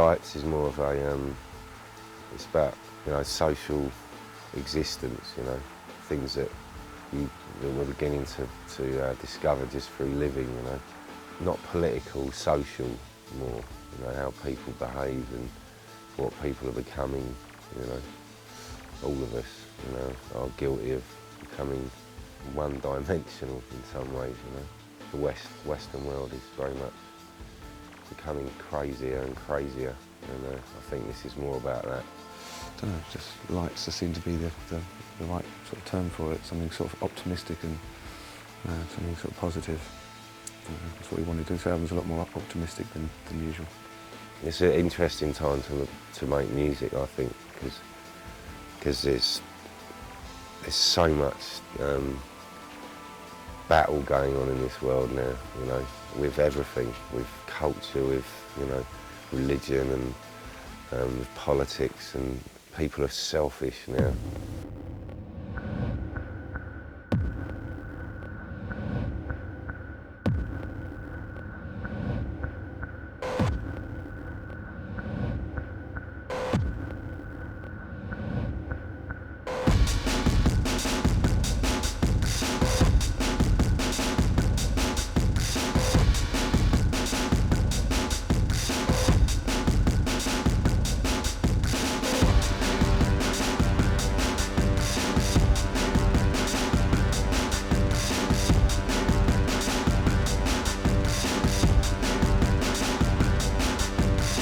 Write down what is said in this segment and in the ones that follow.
Lights is more of a, it's about, social existence, things that we're beginning to discover just through living, not political, social more, how people behave and what people are becoming, all of us, are guilty of becoming one-dimensional in some ways, The Western world is very much becoming crazier and crazier, and I think this is more about that. I don't know, just lights just seem to be the right sort of term for it, something sort of optimistic and something sort of positive. That's what we want to do. This album's a lot more optimistic than usual. It's an interesting time to make music, I think, because there's so much battle going on in this world now, with everything, with culture, with, religion and with politics, and people are selfish now.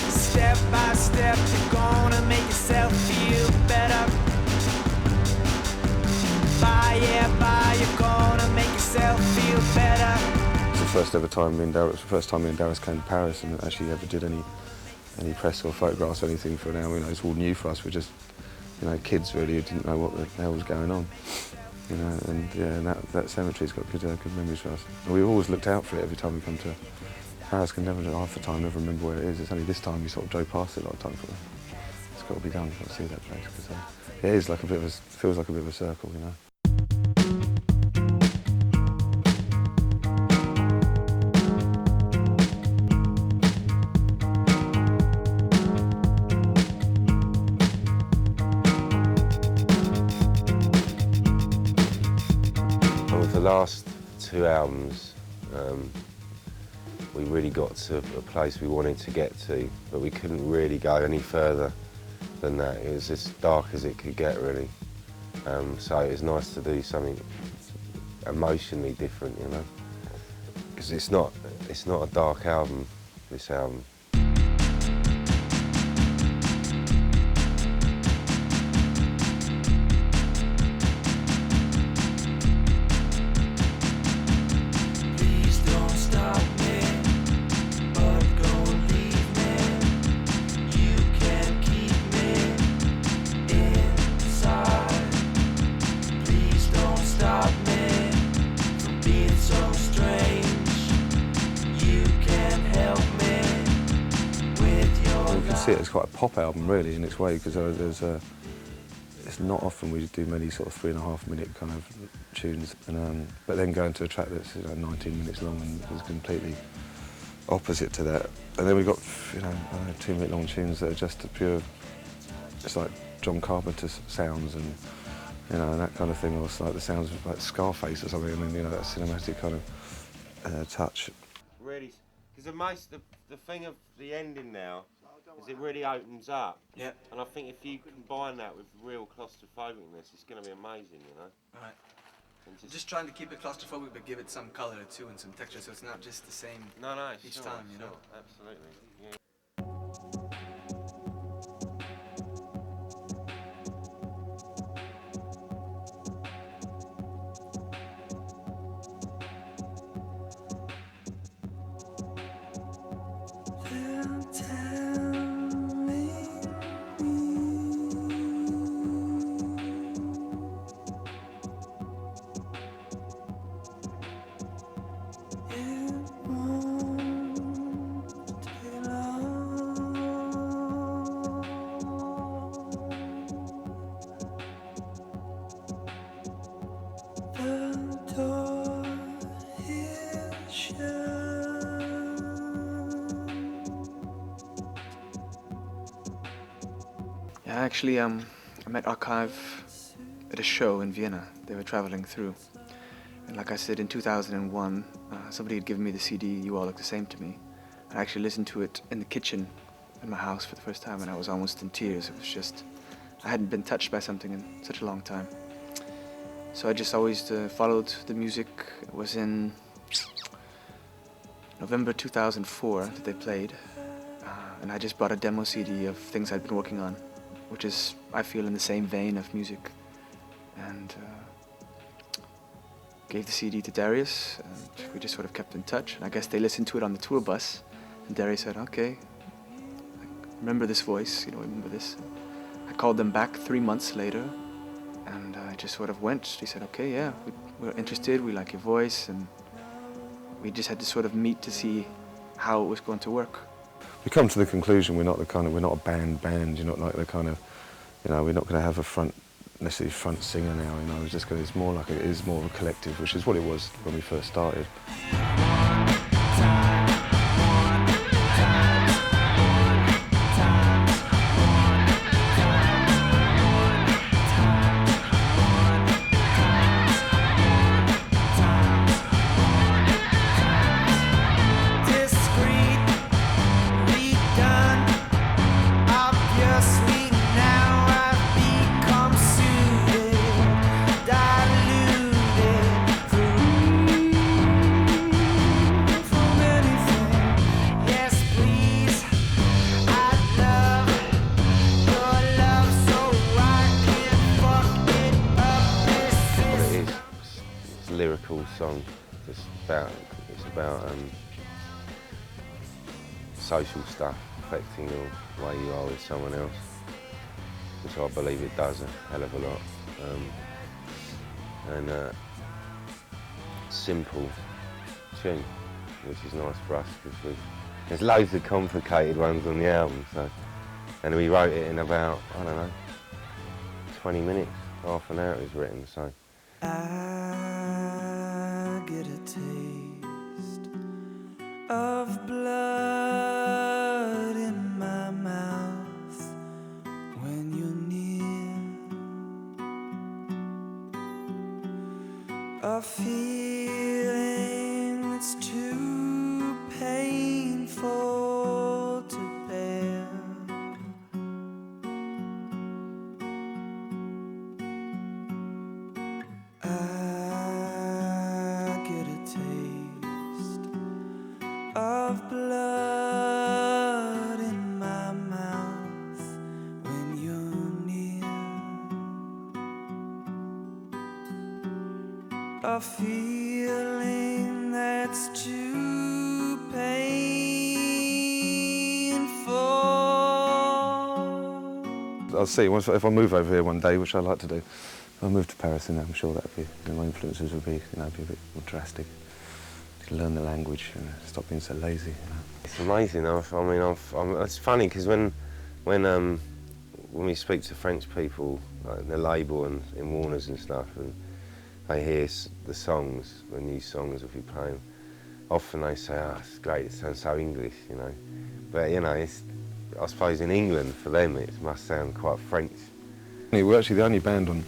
Step by step, you're gonna make yourself feel better. You're gonna make yourself feel better. It's the first time me and Darius came to Paris and actually ever did any press or photographs or anything for an album. It's all new for us. We're just, kids really who didn't know what the hell was going on. And that cemetery's got good memories for us. And we've always looked out for it every time we come to Paris. Can never, half the time, never remember where it is. It's only this time we sort of drove past it a lot of times. It's got to be done. We've got to see that place because it is like feels like a bit of a circle, And with the last two albums, we really got to a place we wanted to get to, but we couldn't really go any further than that. It was as dark as it could get, really. So it was nice to do something emotionally different, because it's not a dark album, this album. It's quite a pop album, really, in its way, because it's not often we do many sort of 3.5-minute kind of tunes, but then going to a track that's 19 minutes long and is completely opposite to that. And then we've got 2-minute long tunes that are just a pure, it's like John Carpenter sounds and and that kind of thing, or it's like the sounds of like Scarface or something. I mean, that cinematic kind of touch. Really, because the thing of the ending now is it really opens up. Yeah. And I think if you combine that with real claustrophobicness, it's going to be amazing, Right. Just trying to keep it claustrophobic, but give it some color too and some texture, so it's not just the same each time, Absolutely. Yeah. It won't take long. Actually, I met Archive at a show in Vienna. They were traveling through. And like I said, in 2001, somebody had given me the CD, You All Look the Same to Me. I actually listened to it in the kitchen in my house for the first time, and I was almost in tears. It was just, I hadn't been touched by something in such a long time. So I just always followed the music. It was in November 2004 that they played, and I just brought a demo CD of things I'd been working on, which is, I feel, in the same vein of music. And gave the CD to Darius, and we just sort of kept in touch. And I guess they listened to it on the tour bus, and Darius said, okay, remember this voice, remember this. I called them back 3 months later, and I just sort of went. He said, okay, yeah, we're interested, we like your voice, and we just had to sort of meet to see how it was going to work. We come to the conclusion we're not a band, you're not like the kind of, we're not going to have a necessarily front singer now, it's just it's more like it is more of a collective, which is what it was when we first started. Lyrical song. It's about social stuff affecting the way you are with someone else, which I believe it does a hell of a lot. And simple tune, which is nice for us because there's loads of complicated ones on the album. And we wrote it in about, I don't know, 20 minutes, half an hour it was written. So. I get a taste of blood in my mouth when you're near, a feeling that's too painful to bear. Of blood in my mouth when you're near, a feeling that's too painful. I'll see, if I move over here one day, which I'd like to do, if I move to Paris, and I'm sure that'd be, my influences would be, be a bit more drastic. Learn the language and stop being so lazy. It's amazing. It's funny because when we speak to French people, like the label and in Warner's and stuff, and they hear the songs, the new songs that we play, often they say, "Oh, it's great. It sounds so English," But it's, I suppose in England for them it must sound quite French. We're actually the only band on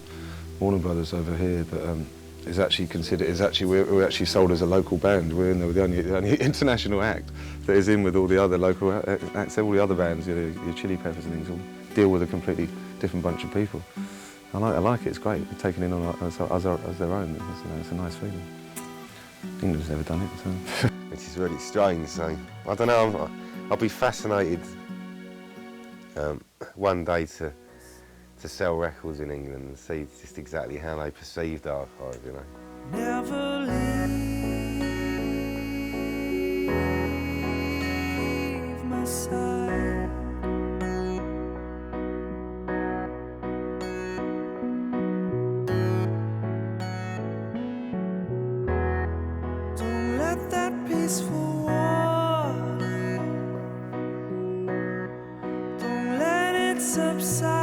Warner Brothers over here that. Is actually considered. We're actually sold as a local band. We're in there with the only international act that is in with all the other local acts. All the other bands, your Chili Peppers and things, all deal with a completely different bunch of people. I like it. It's great. We're taken in on as their own. It's a nice feeling. England's never done it, so. Which is really strange. So I don't know. I'll be fascinated one day to sell records in England and see just exactly how they perceived Archive, Never leave my side. Don't let that peaceful water, don't let it subside.